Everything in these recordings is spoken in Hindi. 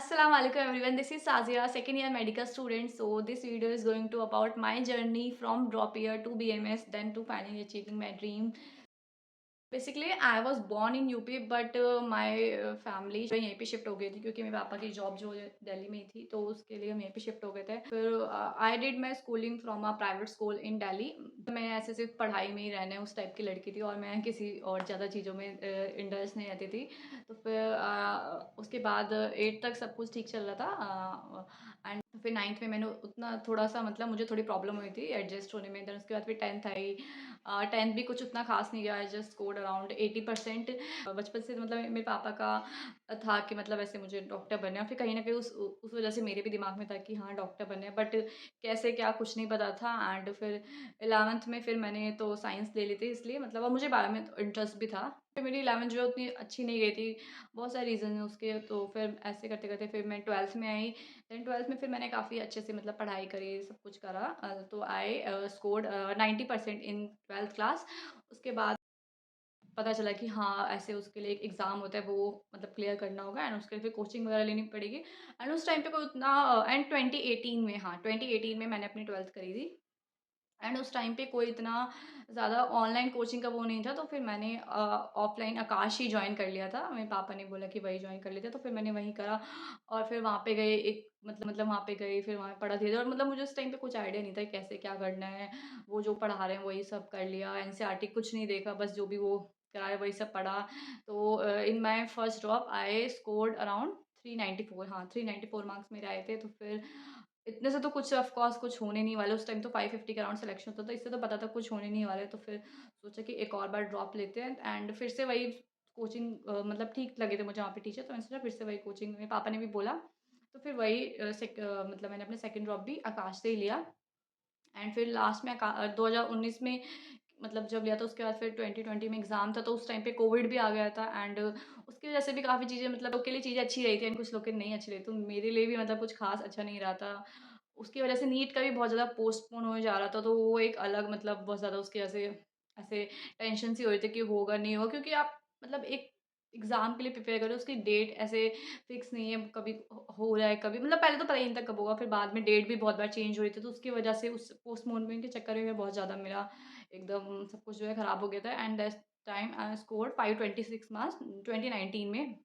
Assalamu alaikum everyone. This is Sazia, second year medical student. So this video is going to about my journey from drop year to BMS, then to finally achieving my dream. Basically I was born in UP but my family जो यहीं पे शिफ्ट हो गई थी क्योंकि मेरे पापा की जॉब जो दिल्ली में ही थी, तो उसके लिए हम यहीं पे शिफ्ट हो गए थे। फिर I did my schooling from a private school इन दिल्ली। मैं ऐसे सिर्फ पढ़ाई में ही रहने उस टाइप की लड़की थी और मैं किसी और ज़्यादा चीज़ों में इंटरेस्ट नहीं रहती थी। तो फिर उसके बाद 8 तक सब कुछ ठीक चल रहा था एंड फिर 9th में मैंने उतना थोड़ा सा मतलब मुझे थोड़ी प्रॉब्लम हुई थी एडजस्ट होने में। देन उसके बाद फिर 10th आई। 10th भी कुछ उतना खास नहीं गया, आई जस्ट स्कोर्ड अराउंड 80%। बचपन से मतलब मेरे पापा का था कि मतलब ऐसे मुझे डॉक्टर बनना है और फिर कहीं ना कहीं उस वजह से मेरे भी दिमाग में था कि हाँ डॉक्टर बनना है, बट कैसे क्या कुछ नहीं पता था। एंड फिर 11th में फिर मैंने तो साइंस ले ली थी, इसलिए मतलब और मुझे बायो में इंटरेस्ट भी था। फिर मेरी 11th जो उतनी अच्छी नहीं गई थी, बहुत सारे रीज़न हैं उसके। तो फिर ऐसे करते करते फिर मैं 12th में आई। देन 12th में फिर मैंने काफ़ी अच्छे से मतलब पढ़ाई करी, सब कुछ करा। तो I scored 90% in 12th class. उसके बाद पता चला कि हाँ ऐसे उसके लिए एक एग्ज़ाम होता है, वो मतलब क्लियर करना होगा एंड उसके लिए फिर कोचिंग वगैरह लेनी पड़ेगी। एंड उस टाइम पे कोई उतना एंड 2018 में, हाँ 2018 में मैंने अपनी 12th करी थी। एंड उस टाइम पे कोई इतना ज़्यादा ऑनलाइन कोचिंग का वो नहीं था, तो फिर मैंने ऑफलाइन आकाश ही ज्वाइन कर लिया था। मेरे पापा ने बोला कि वही ज्वाइन कर लेते, तो फिर मैंने वही करा। और फिर वहाँ पे गए एक मतलब वहाँ पे गई, फिर वहाँ पढ़ा धीरे और मतलब मुझे उस टाइम पे कुछ आइडिया नहीं था कि कैसे क्या करना है। वो जो पढ़ा रहे हैं वही सब कर लिया, एनसीईआरटी कुछ नहीं देखा, बस जो भी वो करा है वही सब पढ़ा। तो in my first drop I scored around 394, हाँ 394 मार्क्स मेरे आए थे। तो फिर इतने से तो कुछ ऑफ कोर्स कुछ होने नहीं वाले, उस टाइम तो 550 के अराउंड सिलेक्शन होता था, इससे तो पता था कुछ होने नहीं वाले। तो फिर सोचा कि एक और बार ड्रॉप लेते हैं एंड फिर से वही कोचिंग मतलब ठीक लगे थे मुझे वहाँ पे टीचर, तो मैंने सोचा फिर से वही कोचिंग, मेरे पापा ने भी बोला। तो फिर वही मतलब मैंने अपने सेकंड ड्रॉप भी आकाश से ही लिया। एंड फिर लास्ट में 2019 में मतलब जब लिया था, उसके बाद फिर 2020 में एग्ज़ाम था, तो उस टाइम पे कोविड भी आ गया था। एंड उसकी वजह से भी काफ़ी चीज़ें मतलब लोग के लिए चीज़ें अच्छी रही थी एंड कुछ लोग के लिए नहीं अच्छी रही, तो मेरे लिए भी मतलब कुछ खास अच्छा नहीं रहा था। उसकी वजह से नीट का भी बहुत ज़्यादा पोस्टपोन होने जा रहा था, तो वो एक अलग मतलब बहुत ज़्यादा उसकी ऐसे ऐसे टेंशन सी हो रही थी कि होगा नहीं होगा, क्योंकि आप मतलब एक एग्ज़ाम के लिए प्रिपेयर कर रहे हो, उसकी डेट ऐसे फिक्स नहीं है, कभी हो रहा है कभी मतलब पहले तो पता ही नहीं था कब होगा, फिर बाद में डेट भी बहुत बार चेंज हो रही थी, तो उसकी वजह से उस पोस्टपोनमेंट के चक्कर में बहुत ज़्यादा मेरा एकदम सब कुछ जो है ख़राब हो गया था। And that time I scored 526 marks 2019 में,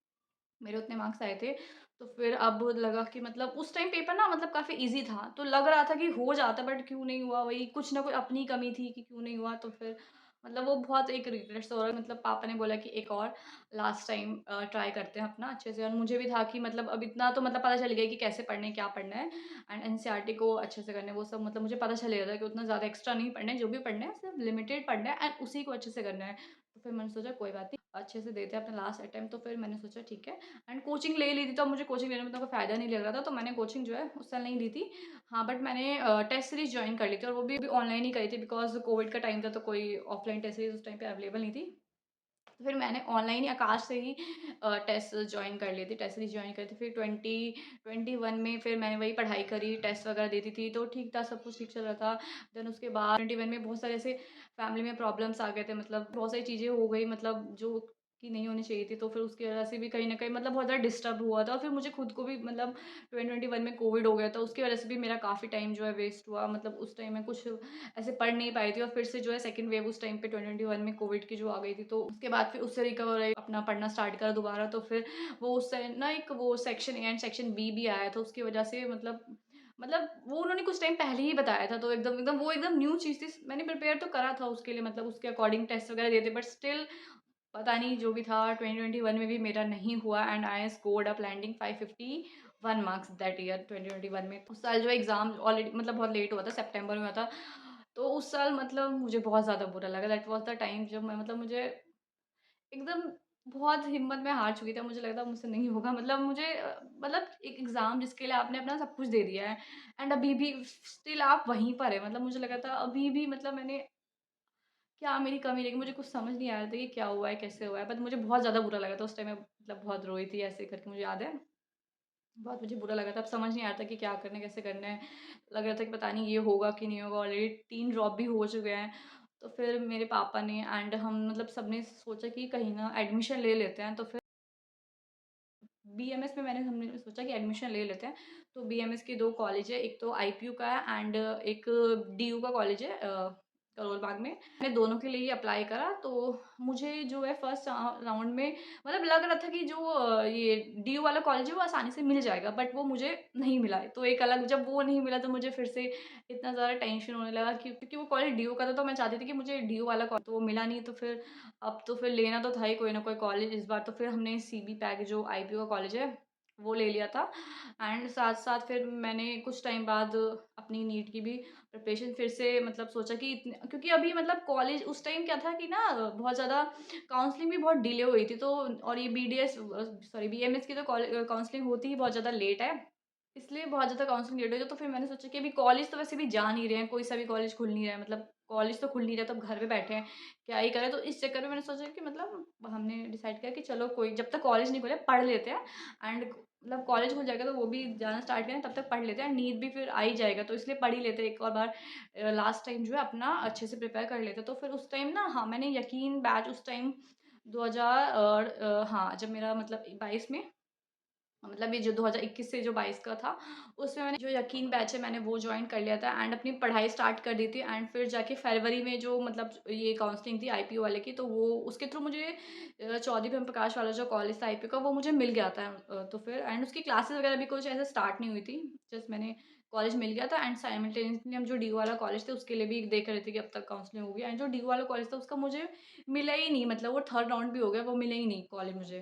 मेरे उतने मार्क्स आए थे। तो फिर अब लगा कि मतलब उस टाइम पेपर ना मतलब काफ़ी ईज़ी था, तो लग रहा था कि हो जाता, बट क्यों नहीं हुआ, वही कुछ ना कुछ अपनी कमी थी कि क्यों नहीं हुआ। तो फिर मतलब वो बहुत एक रिग्रेट्स हो रहा है, मतलब पापा ने बोला कि एक और लास्ट टाइम ट्राई करते हैं अपना अच्छे से। और मुझे भी था कि मतलब अब इतना तो मतलब पता चल गया कि कैसे पढ़ना है, क्या पढ़ना है एंड एनसीईआरटी को अच्छे से करना है, वो सब मतलब मुझे पता चल गया था कि उतना ज़्यादा एक्स्ट्रा नहीं पढ़ना है, जो भी पढ़ना है सिर्फ लिमिटेड पढ़ना है एंड उसी को अच्छे से करना है। तो फिर मैंने सोचा कोई बात नहीं, अच्छे से देते हैं अपना लास्ट अटेम्प्ट। तो फिर मैंने सोचा ठीक है। एंड कोचिंग ले ली थी, तो अब मुझे कोचिंग लेने में तो कोई फ़ायदा नहीं लग रहा था, तो मैंने कोचिंग जो है उस साल नहीं ली थी। हाँ, बट मैंने टेस्ट सीरीज़ जॉइन कर ली थी और वो भी ऑनलाइन ही करी थी, बिकॉज़ कोविड का टाइम था, तो कोई ऑफलाइन टेस्ट सीरीज़ उस टाइम पे अवेलेबल नहीं थी। तो फिर मैंने ऑनलाइन ही आकाश से ही टेस्ट जॉइन कर लिए थे, टेस्ट सीरीज़ जॉइन करी थी। फिर 2021 में फिर मैंने वही पढ़ाई करी, टेस्ट वगैरह देती थी, तो ठीक था, सब कुछ ठीक चल रहा था। देन उसके बाद 21 में बहुत सारे ऐसे फैमिली में प्रॉब्लम्स आ गए थे, मतलब बहुत सारी चीज़ें हो गई मतलब जो कि नहीं होनी चाहिए थी, तो फिर उसकी वजह से भी कहीं न कहीं मतलब बहुत ज़्यादा डिस्टर्ब हुआ था। और फिर मुझे खुद को भी मतलब 2021 में कोविड हो गया था, उसकी वजह से भी मेरा काफ़ी टाइम जो है वेस्ट हुआ। मतलब उस टाइम में कुछ ऐसे पढ़ नहीं पाई थी और फिर से जो है सेकंड वेव उस टाइम पे 2021 में कोविड की जो आ गई थी, तो उसके बाद फिर उससे रिकवर हुई, अपना पढ़ना स्टार्ट करा दोबारा। तो फिर वो उस टाइम ना एक वो section A and section B भी आया था, उसकी वजह से मतलब वो उन्होंने कुछ टाइम पहले ही बताया था, तो एकदम एकदम वो एकदम न्यू चीज़ थी। मैंने प्रिपेयर तो करा था उसके लिए, मतलब उसके अकॉर्डिंग टेस्ट वगैरह दिए थे, बट स्टिल पता नहीं जो भी था 2021 में भी मेरा नहीं हुआ and I scored a landing 551 marks that year 2021 में। उस साल जो एग्ज़ाम ऑलरेडी मतलब बहुत लेट हुआ था, सितंबर में हुआ था। तो उस साल मतलब मुझे बहुत ज़्यादा बुरा लगा, दैट वाज़ द टाइम जब मैं मतलब मुझे एकदम बहुत हिम्मत में हार चुकी थी, मुझे लगा था मुझसे नहीं होगा। मतलब मुझे मतलब एक एग्ज़ाम जिसके लिए आपने अपना सब कुछ दे दिया है एंड अभी भी स्टिल आप वहीं पर हैं। मतलब मुझे लगा था अभी भी मतलब मैंने क्या मेरी कमी रह गई, मुझे कुछ समझ नहीं आ रहा था कि क्या हुआ है, कैसे हुआ है? बट मुझे बहुत ज़्यादा बुरा लगा था उस टाइम, मैं मतलब बहुत रोई थी ऐसे करके, मुझे याद है। बहुत मुझे बुरा लगा था, अब समझ नहीं आ रहा था कि क्या करना है, कैसे करना है। लग रहा था कि पता नहीं ये होगा कि नहीं होगा, ऑलरेडी 3 ड्रॉप भी हो चुके हैं। तो फिर मेरे पापा ने एंड हम मतलब सबने सोचा कि कहीं ना एडमिशन ले लेते हैं। तो फिर बीएमएस में हमने सोचा कि एडमिशन ले लेते हैं। तो बीएमएस के 2 कॉलेज है, एक तो आईपीयू का है एंड एक डीयू का कॉलेज है करोल बाग में। मैंने दोनों के लिए ही अप्लाई करा, तो मुझे जो है फर्स्ट राउंड में मतलब लग रहा था कि जो ये डीयू वाला कॉलेज है वो आसानी से मिल जाएगा, बट वो मुझे नहीं मिला है। तो एक अलग जब वो नहीं मिला तो मुझे फिर से इतना ज़्यादा टेंशन होने लगा क्योंकि वो कॉलेज डीयू का था, तो मैं चाहती थी कि मुझे डीयू वाला कॉलेज, तो वो मिला नहीं। तो फिर अब तो फिर लेना तो था ही कोई ना कोई कॉलेज इस बार, तो फिर हमने सीबी पैक जो आईपीयू का कॉलेज है वो ले लिया था। एंड साथ-साथ फिर मैंने कुछ टाइम बाद अपनी नीट की भी प्रिपरेशन फिर से मतलब सोचा कि इतने क्योंकि अभी मतलब कॉलेज उस टाइम क्या था कि ना बहुत ज़्यादा काउंसलिंग भी बहुत डिले हुई थी, तो और ये बीडीएस सॉरी बीएमएस की तो काउंसलिंग होती ही बहुत ज़्यादा लेट है। इसलिए बहुत ज़्यादा काउंसलिंग लेट हुई थी, तो फिर मैंने सोचा कि अभी कॉलेज तो वैसे भी जा नहीं रहे हैं, कोई सा भी कॉलेज खुल नहीं रहा है, मतलब कॉलेज तो खुल नहीं रहा है, तो अब घर पे बैठे हैं, क्या ही करें? तो इस चक्कर में मैंने सोचा कि मतलब हमने डिसाइड किया कि चलो कोई जब तक कॉलेज नहीं खुले पढ़ लेते हैं एंड मतलब कॉलेज खुल जाएगा तो वो भी जाना स्टार्ट करें, तब तक पढ़ लेते हैं, नीट भी फिर आ ही जाएगा, तो इसलिए पढ़ ही लेते हैं एक और बार लास्ट टाइम जो है अपना अच्छे से प्रिपेयर कर लेते हैं। तो फिर उस टाइम ना हाँ, मैंने यकीन बैच उस टाइम 2000 और हाँ, जब मेरा मतलब 22 में मतलब ये जो 2021 से जो 22 का था, उसमें मैंने जो यकीन बैच है मैंने वो जॉइन कर लिया था एंड अपनी पढ़ाई स्टार्ट कर दी थी। एंड फिर जाके फरवरी में जो मतलब ये काउंसलिंग थी आईपीयू वाले की, तो वो उसके थ्रू मुझे चौधरी प्रेम प्रकाश वाला जो कॉलेज था आईपीयू का, वो मुझे मिल गया था। तो फिर एंड उसकी क्लासेस वगैरह भी कुछ ऐसे स्टार्ट नहीं हुई थी, जस्ट मैंने कॉलेज मिल गया था एंड साइमल्टेनियसली हम जो डी वाला कॉलेज थे उसके लिए भी देख रहे थे कि अब तक काउंसलिंग होगी। एंड जो डी वाला कॉलेज था उसका मुझे मिला ही नहीं, मतलब वो थर्ड राउंड भी हो गया, वो मिला ही नहीं कॉलेज मुझे।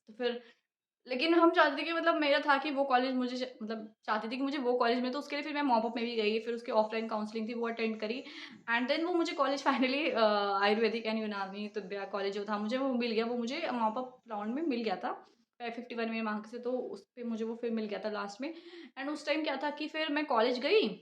तो फिर लेकिन हम चाहते थे कि मतलब मेरा था कि वो कॉलेज मुझे मतलब चाहती थी कि मुझे वो कॉलेज मिले, तो उसके लिए फिर मैं मॉपअप में भी गई, फिर उसकी ऑफलाइन काउंसलिंग थी वो अटेंड करी एंड देन वो मुझे कॉलेज फाइनली आयुर्वेदिक एंड यूनानी तिब्बत कॉलेज जो था मुझे वो मिल गया, वो मुझे मॉपअप राउंड में मिल गया था 551 मेरे मार्क्स से, तो उस पे मुझे वो फिर मिल गया था लास्ट में। एंड उस टाइम क्या था कि फिर मैं कॉलेज गई,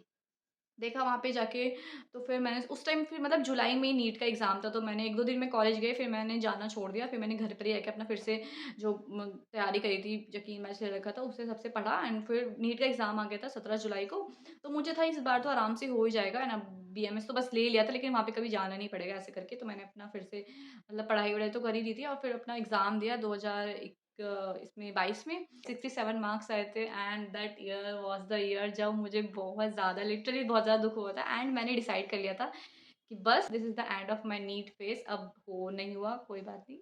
देखा वहाँ पे जाके, तो फिर मैंने उस टाइम फिर मतलब जुलाई में ही नीट का एग्ज़ाम था, तो मैंने 1-2 दिन में कॉलेज गई, फिर मैंने जाना छोड़ दिया। फिर मैंने घर पर ही आके अपना फिर से जो तैयारी करी थी, यकीन मैच ले रखा था, उससे सबसे पढ़ा एंड फिर नीट का एग्ज़ाम आ गया था 17 जुलाई को। तो मुझे था इस बार तो आराम से हो ही जाएगा एंड अब बीएमएस तो बस ले लिया था, लेकिन वहाँ पे कभी जाना नहीं पड़ेगा ऐसे करके। तो मैंने अपना फिर से मतलब पढ़ाई-वढ़ाई तो कर ही दी थी और फिर अपना एग्ज़ाम दिया 2001 इसमें 22 में 67 मार्क्स आए थे and that year was the year जब मुझे बहुत ज़्यादा लिटरली बहुत ज़्यादा दुःख हुआ था एंड मैंने डिसाइड कर लिया था कि बस this is the end of my NEET phase, अब हो नहीं हुआ कोई बात नहीं।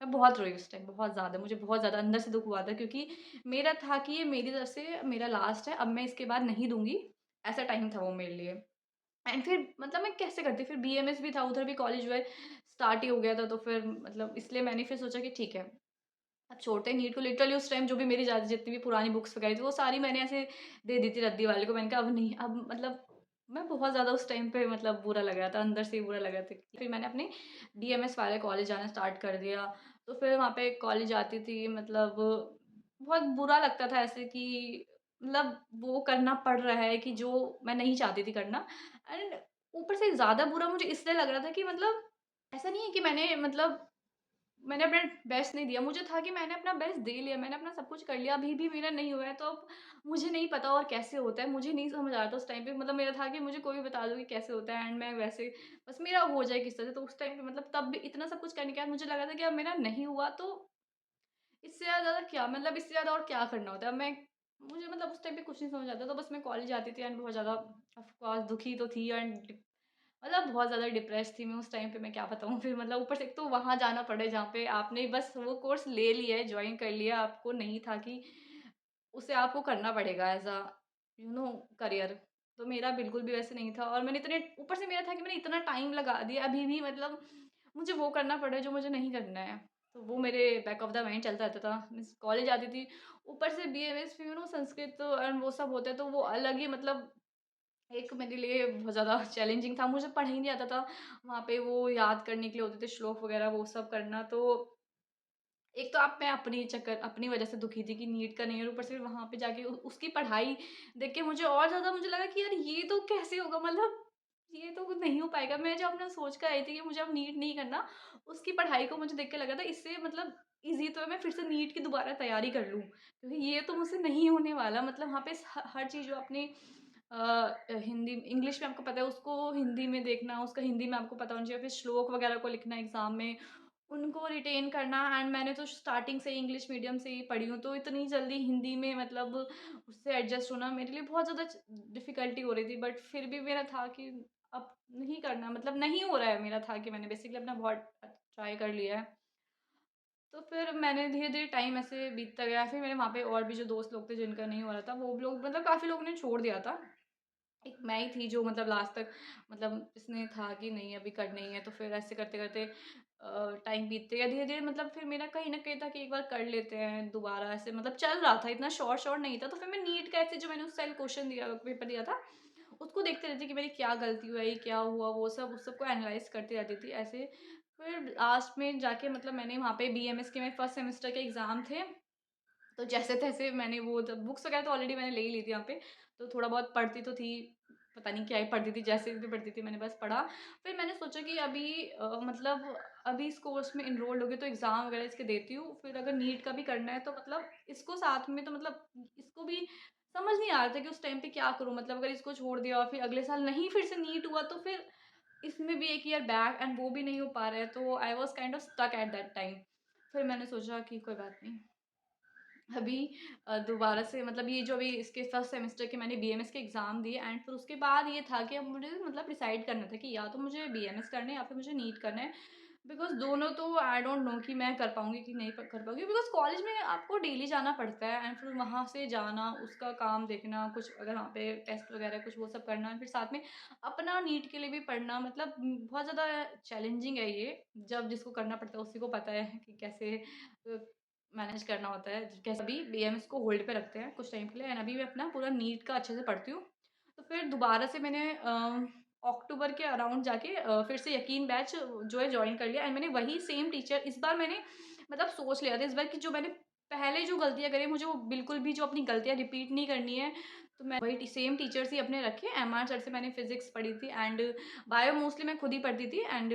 मैं बहुत रोई उस टाइम, बहुत ज़्यादा, मुझे बहुत ज़्यादा अंदर से दुःख हुआ था क्योंकि मेरा था कि ये मेरी तरफ से मेरा लास्ट है, अब मैं इसके बाद नहीं दूँगी, ऐसा टाइम था वो मेरे लिए। एंड फिर मतलब मैं कैसे करती, फिर बीएमएस भी था, उधर भी कॉलेज जो है स्टार्ट ही हो गया था, तो फिर मतलब इसलिए मैंने फिर सोचा कि ठीक है, अब छोड़ते हैं नीट को। लिटरली उस टाइम जो भी मेरी ज़्यादा जितनी भी पुरानी बुक्स वगैरह थी, वो सारी मैंने ऐसे दे दी थी रद्दी वाले को। मैंने कहा अब नहीं, अब मतलब मैं बहुत ज़्यादा उस टाइम पे मतलब बुरा लग रहा था, अंदर से ही बुरा लग रहा था। फिर मैंने अपने डीएमएस वाले कॉलेज जाना स्टार्ट कर दिया। तो फिर वहाँ पे कॉलेज जाती थी, मतलब बहुत बुरा लगता था ऐसे कि मतलब वो करना पड़ रहा है कि जो मैं नहीं चाहती थी करना। एंड ऊपर से ज़्यादा बुरा मुझे इसलिए लग रहा था कि मतलब ऐसा नहीं है कि मैंने अपना बेस्ट नहीं दिया, मुझे था कि मैंने अपना बेस्ट दे लिया, मैंने अपना सब कुछ कर लिया, अभी भी मेरा नहीं हुआ है, तो अब मुझे नहीं पता और कैसे होता है, मुझे नहीं समझ आ रहा था उस टाइम पे। मतलब मेरा था कि मुझे कोई भी बता दो कि कैसे होता है एंड मैं वैसे बस मेरा हो जाए किस तरह से। तो उस टाइम पे मतलब तब भी इतना सब कुछ करने के बाद मुझे लगा था कि अब मेरा नहीं हुआ तो इससे ज़्यादा क्या, मतलब इससे ज़्यादा और क्या करना होता है। अब मैं मुझे मतलब उस टाइम पे कुछ नहीं समझ आता, तो बस मैं कॉलेज जाती थी एंड बहुत ज़्यादा ऑफ कोर्स दुखी तो थी एंड मतलब बहुत ज़्यादा डिप्रेस्ड थी मैं उस टाइम पे, मैं क्या बताऊँ। फिर मतलब ऊपर से एक तो वहाँ जाना पड़े जहाँ पे आपने बस वो कोर्स ले लिया है, जॉइन कर लिया, आपको नहीं था कि उसे आपको करना पड़ेगा एज़ अ करियर। तो मेरा बिल्कुल भी वैसे नहीं था और मैंने इतने ऊपर से मेरा था कि मैंने इतना टाइम लगा दिया, अभी भी मतलब मुझे वो करना पड़े जो मुझे नहीं करना है। तो वो मेरे बैक ऑफ द माइंड चलता रहता था। मीन्स कॉलेज जाती थी, ऊपर से बीएमएस में संस्कृत एंड वो सब होता है, तो वो अलग ही मतलब एक मेरे लिए बहुत ज़्यादा चैलेंजिंग था, मुझे पढ़ा ही नहीं आता था। वहाँ पे वो याद करने के लिए होते थे श्लोक वगैरह वो सब करना, तो एक तो आप मैं अपनी चक्कर अपनी वज़ह से दुखी थी कि नीट का नहीं है और ऊपर से वहाँ पे जाके उसकी पढ़ाई देख के मुझे और ज़्यादा मुझे लगा कि यार ये तो कैसे होगा, मतलब ये तो नहीं हो पाएगा। मैं जो अपना सोच कर आई थी कि मुझे अब नीट नहीं करना, उसकी पढ़ाई को मुझे देख के लगा था इससे मतलब ईज़ी तो है मैं फिर से नीट की दोबारा तैयारी कर लूँ। क्योंकि ये तो मुझसे नहीं होने वाला, मतलब वहाँ पे हर चीज़ जो अपने हिंदी इंग्लिश में आपको पता है उसको हिंदी में देखना, उसका हिंदी में आपको पता होना चाहिए, फिर श्लोक वगैरह को लिखना एग्ज़ाम में। उनको रिटेन करना। एंड मैंने तो स्टार्टिंग से ही इंग्लिश मीडियम से ही पढ़ी हूँ, तो इतनी जल्दी हिंदी में मतलब उससे एडजस्ट होना मेरे लिए बहुत ज़्यादा डिफ़िकल्टी हो रही थी। बट फिर भी मेरा था कि अब नहीं करना, मतलब नहीं हो रहा है, मेरा था कि मैंने बेसिकली अपना बहुत ट्राई कर लिया है। तो फिर मैंने धीरे-धीरे टाइम ऐसे बीतता गया, फिर मेरे वहाँ पे और भी जो दोस्त लोग थे जिनका नहीं हो रहा था, वो लोग मतलब काफ़ी लोगों ने छोड़ दिया था। एक मैं ही थी जो मतलब लास्ट तक मतलब इसने था कि नहीं अभी करना ही है। तो फिर ऐसे करते-करते टाइम बीतते गया धीरे-धीरे, मतलब फिर मेरा कहीं न कहीं था कि एक बार कर लेते हैं दोबारा, ऐसे मतलब चल रहा था, इतना शॉर्ट नहीं था। तो फिर मैं नीट का ऐसे जो मैंने उस साल क्वेश्चन दिया पेपर दिया था, उसको देखते रहती कि मेरी क्या गलती हुई, क्या हुआ, वो सब उस सबको एनालाइज़ करती रहती थी ऐसे। फिर लास्ट में जाके मतलब मैंने वहाँ पे बीएमएस के मेरे फर्स्ट सेमेस्टर के एग्ज़ाम थे। तो जैसे-तैसे मैंने वो जब बुक्स वगैरह तो ऑलरेडी मैंने ले ही ली थी यहाँ पे, तो थोड़ा बहुत पढ़ती तो थी, पता नहीं क्या ही पढ़ती थी, जैसे भी पढ़ती थी मैंने बस पढ़ा। फिर मैंने सोचा कि अभी मतलब अभी इस कोर्स में एनरोल्ड हो गई तो एग्ज़ाम वगैरह इसके देती हूँ, फिर अगर नीट का भी करना है तो मतलब इसको साथ में तो मतलब इसको भी समझ नहीं आ रहा था कि उस टाइम पे क्या करूँ? मतलब अगर इसको छोड़ दिया और फिर अगले साल नहीं फिर से नीट हुआ तो फिर इसमें भी 1 ईयर बैक एंड वो भी नहीं हो पा रहा है, तो I was kind of stuck at that time. फिर मैंने सोचा कि कोई बात नहीं, अभी दोबारा से मतलब ये जो अभी इसके फर्स्ट सेमेस्टर के मैंने बीएमएस के एग्ज़ाम दिए एंड फिर उसके बाद ये था कि अब मुझे मतलब डिसाइड करना था कि या तो मुझे बीएमएस करना है या फिर मुझे नीट करना है। बिकॉज़ दोनों तो आई डोंट नो कि मैं कर पाऊँगी कि नहीं कर पाऊँगी, बिकॉज़ कॉलेज में आपको डेली जाना पड़ता है एंड फिर वहाँ से जाना, उसका काम देखना, कुछ अगर वहाँ पे टेस्ट वगैरह कुछ वो सब करना, फिर साथ में अपना नीट के लिए भी पढ़ना, मतलब बहुत ज़्यादा चैलेंजिंग है ये। जब जिसको करना पड़ता है उसी को पता है कि कैसे मैनेज करना होता है। कैसे अभी बीएमएस को होल्ड पे रखते हैं कुछ टाइम के लिए एंड अभी मैं अपना पूरा नीट का अच्छे से पढ़ती हूँ। तो फिर दोबारा से मैंने अक्टूबर के अराउंड जाके फिर से यकीन बैच जो है जॉइन कर लिया एंड मैंने वही सेम टीचर इस बार मैंने मतलब सोच लिया था इस बार कि जो मैंने पहले जो गलतियाँ करी मुझे वो बिल्कुल भी जो अपनी गलतियाँ रिपीट नहीं करनी है। तो मैं वही सेम टीचर्स ही अपने रखे। एमआर सर से मैंने फिजिक्स पढ़ी थी एंड बायो मोस्टली मैं खुद ही पढ़ती थी एंड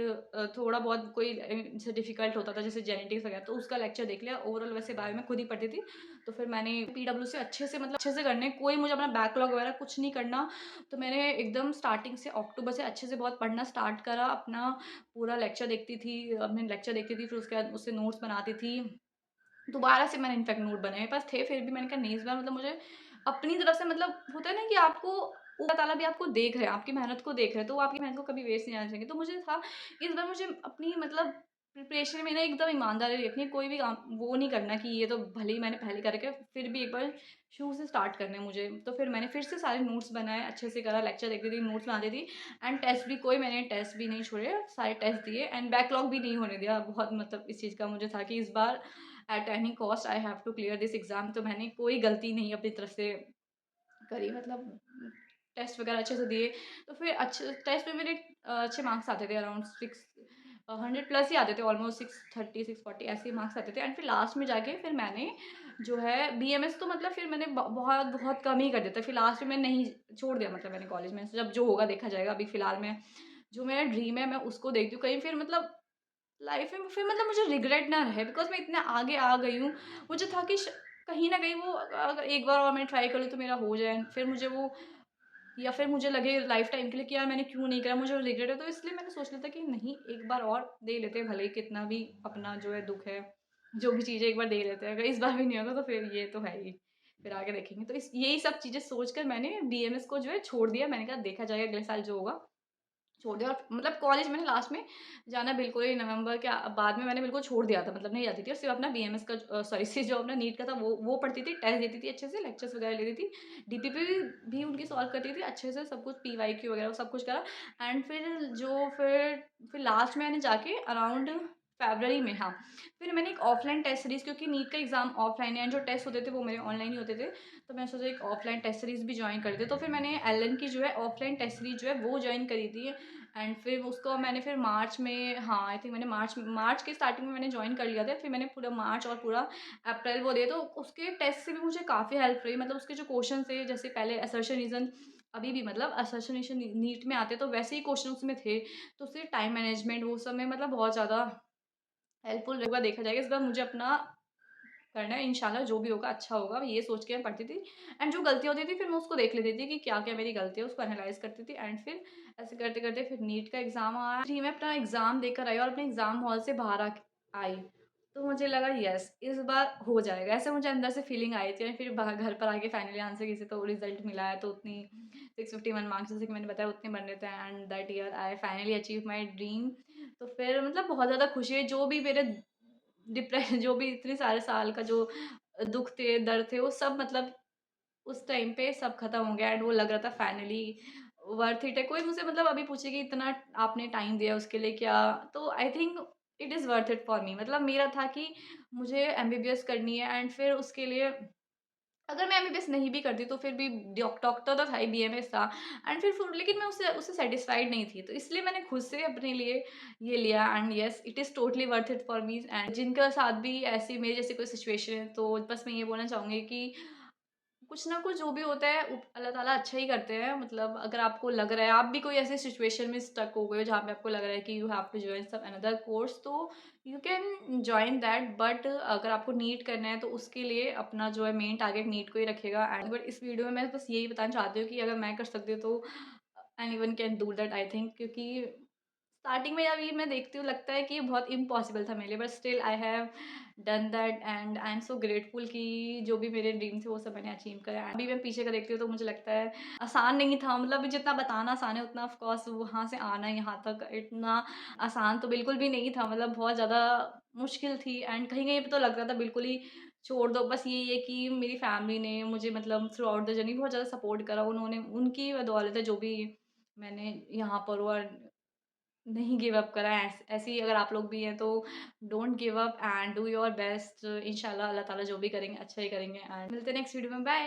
थोड़ा बहुत कोई जैसे डिफिकल्ट होता था जैसे जेनेटिक्स वगैरह तो उसका लेक्चर देख लिया। ओवरऑल वैसे बायो में खुद ही पढ़ती थी। तो फिर मैंने पीडब्ल्यू से अच्छे से मतलब अच्छे से करने, कोई मुझे अपना बैकलॉग वगैरह कुछ नहीं करना। तो मैंने एकदम स्टार्टिंग से अक्टूबर से अच्छे से बहुत पढ़ना स्टार्ट करा। अपना पूरा लेक्चर देखती थी, अपने लेक्चर देखती थी, फिर उसके बाद उससे नोट्स बनाती थी। दोबारा से मैंने इनफैक्ट नोट बनाए, मेरे पास थे फिर भी मैंने कहा नहीं, इस बार मतलब मुझे अपनी तरफ से मतलब होता है ना कि आपको अल्लाह ताला भी आपको देख रहे हैं, आपकी मेहनत को देख रहे हैं, तो वो आपकी मेहनत को कभी वेस्ट नहीं जाना चाहिए। तो मुझे था कि इस बार मुझे अपनी मतलब प्रिपरेशन में ना एकदम ईमानदारी रखनी है, कोई भी काम वो नहीं करना कि ये तो भले ही मैंने पहले करके फिर भी एक बार शुरू से स्टार्ट करना है मुझे। तो फिर मैंने फिर से सारे नोट्स बनाए, अच्छे से करा, लेक्चर देखती थी, नोट्स बनाती थी एंड टेस्ट भी कोई मैंने टेस्ट भी नहीं छोड़े, सारे टेस्ट दिए एंड बैकलॉग भी नहीं होने दिया। बहुत मतलब इस चीज़ का मुझे था कि इस बार at any cost I have to clear this exam. तो मैंने कोई गलती नहीं अपनी तरफ से करी, मतलब टेस्ट वगैरह अच्छे से दिए। तो फिर अच्छे टेस्ट में मेरे अच्छे मार्क्स आते थे, अराउंड 100 प्लस ही आते थे, ऑलमोस्ट 630 640 ऐसे ही मार्क्स आते थे एंड फिर लास्ट में जाके फिर मैंने जो है बीएमएस तो मतलब फिर मैंने बहुत बहुत कम ही कर दिया था। फिर लास्ट में मैं नहीं छोड़ दिया, मतलब मैंने कॉलेज में जब जो होगा देखा जाएगा। अभी फिलहाल में जो मेरा ड्रीम है मैं उसको देखती हूँ कहीं, फिर मतलब लाइफ में फिर मतलब मुझे रिग्रेट ना रहे, बिकॉज़ मैं इतने आगे आ गई हूँ। मुझे था कि कहीं न कहीं वो अगर एक बार और मैं ट्राई कर लूँ तो मेरा हो जाए। फिर मुझे वो या फिर मुझे लगे लाइफ टाइम के लिए कि यार मैंने क्यों नहीं करा, मुझे रिग्रेट है। तो इसलिए मैंने सोच लिया था कि नहीं, एक बार और दे लेते हैं, भले ही कितना भी अपना जो है दुःख है, जो भी चीज़ है एक बार दे लेते हैं। अगर इस बार भी नहीं होगा तो फिर ये तो है ही, फिर आगे देखेंगे। तो इस यही सब चीज़ें सोच कर मैंने बीएमएस को जो है छोड़ दिया। मैंने कहा देखा जाएगा अगले साल जो होगा। छोड़ दिया और मतलब कॉलेज मैंने लास्ट में जाना बिल्कुल ही नवंबर के बाद में मैंने बिल्कुल छोड़ दिया था, मतलब नहीं जाती थी और सिर्फ अपना बीएमएस का सॉरी से जो अपना नीट का था वो पढ़ती थी, टेस्ट देती थी अच्छे से, लेक्चर्स वगैरह लेती थी, डीपीपी भी उनकी सॉल्व करती थी अच्छे से, सब कुछ पीवाईक्यू वगैरह सब कुछ करा एंड फिर लास्ट में मैंने जाके अराउंड फरवरी में, हाँ, फिर मैंने एक ऑफलाइन टेस्ट सीरीज़, क्योंकि नीट का एग्ज़ाम ऑफलाइन है एंड जो टेस्ट होते थे वो मेरे ऑनलाइन ही होते थे, तो मैंने सोचा एक ऑफलाइन टेस्ट सीरीज़ भी जॉइन कर लेते। तो फिर मैंने एलएन की जो है ऑफलाइन टेस्ट सीरीज़ जो है वो जॉइन करी थी एंड फिर उसको मैंने फिर मार्च में, हाँ, आई थिंक मैंने मार्च के स्टार्टिंग में मैंने जॉइन कर लिया था। फिर मैंने पूरा मार्च और पूरा अप्रैल वो दिए, तो उसके टेस्ट से भी मुझे काफ़ी हेल्प रही। मतलब उसके जो क्वेश्चन थे, जैसे पहले असर्शन रीज़न, अभी भी मतलब असर्शन रीज़न नीट में आते तो वैसे ही क्वेश्चन उसमें थे, तो उससे टाइम मैनेजमेंट वो सब में मतलब बहुत ज़्यादा हेल्पफुल होगा। देखा जाएगा इस बार मुझे अपना करना है, इंशाल्लाह जो भी होगा अच्छा होगा, ये सोच के मैं पढ़ती थी एंड जो गलतियाँ होती थी फिर मैं उसको देख लेती थी कि क्या-क्या मेरी गलती है, उसको एनालाइज़ करती थी एंड फिर ऐसे करते-करते फिर नीट का एग्ज़ाम आया। जी, मैं अपना एग्ज़ाम देकर आई और अपने एग्ज़ाम हॉल से बाहर आ आई। तो मुझे लगा यस इस बार हो जाएगा, ऐसे मुझे अंदर से फीलिंग आई थी। फिर बाहर घर पर आके फाइनली आंसर की तो रिजल्ट मिला है, तो उतनी 651 मार्क्स जैसे कि मैंने बताया उतने बनने थे, and that year I finally achieve my dream. तो फिर मतलब बहुत ज़्यादा खुशी है, जो भी मेरे डिप्रेशन जो भी इतने सारे साल का जो दुख थे, दर्द थे, वो सब मतलब उस टाइम पे सब खत्म हो गया, एंड वो लग रहा था फाइनली वर्थ इट है। कोई मुझसे मतलब अभी पूछे कि इतना आपने टाइम दिया उसके लिए क्या, तो I think it is worth it for me. मतलब मेरा था कि मुझे एमबीबीएस करनी है, एंड फिर उसके लिए अगर मैं एमबीबीएस नहीं भी करती तो फिर भी डॉक्टर तो था ही, बीएमएस था, एंड फिर लेकिन मैं उससे उससे सेटिस्फाइड नहीं थी, तो इसलिए मैंने खुद से अपने लिए ये लिया, and yes it is totally worth it for me. And जिनका साथ भी ऐसी मेरे जैसी कोई सिचुएशन है, तो बस मैं ये बोलना चाहूँगी कि कुछ ना कुछ जो भी होता है अल्लाह ताला अच्छा ही करते हैं। मतलब अगर आपको लग रहा है आप भी कोई ऐसे सिचुएशन में स्टक हो गए हो जहाँ पे आपको लग रहा है कि you have to join some another course, तो you can join that, but अगर आपको नीट करना है तो उसके लिए अपना जो है मेन टारगेट नीट को ही रखेगा। एंड बट इस वीडियो में मैं बस यही बताना चाहती हूँ कि अगर मैं कर सकती हूँ तो anyone can do that I think, क्योंकि स्टार्टिंग में जब ये मैं देखती हूँ लगता है कि ये बहुत इम्पॉसिबल था मेरे लिए, but still I have done that, and I am so grateful कि जो भी मेरे ड्रीम थे वो सब मैंने अचीव करा। अभी मैं पीछे का देखती हूँ तो मुझे लगता है आसान नहीं था, मतलब जितना बताना आसान है उतना ऑफ कोर्स वहाँ से आना यहाँ तक इतना आसान तो बिल्कुल भी नहीं था। मतलब बहुत ज़्यादा मुश्किल थी, एंड कहीं कहीं पे तो लग रहा था बिल्कुल ही छोड़ दो। बस यही है कि मेरी फैमिली ने मुझे मतलब थ्रू आउट द जर्नी बहुत ज़्यादा सपोर्ट करा, उन्होंने उनकी बदौलत है जो भी मैंने यहाँ पर हुआ, नहीं गिव अप करा। ऐसे ही अगर आप लोग भी हैं तो don't give up and do your best. इंशाल्लाह अल्लाह ताला जो भी करेंगे अच्छा ही करेंगे, एंड मिलते हैं नेक्स्ट वीडियो में। बाय।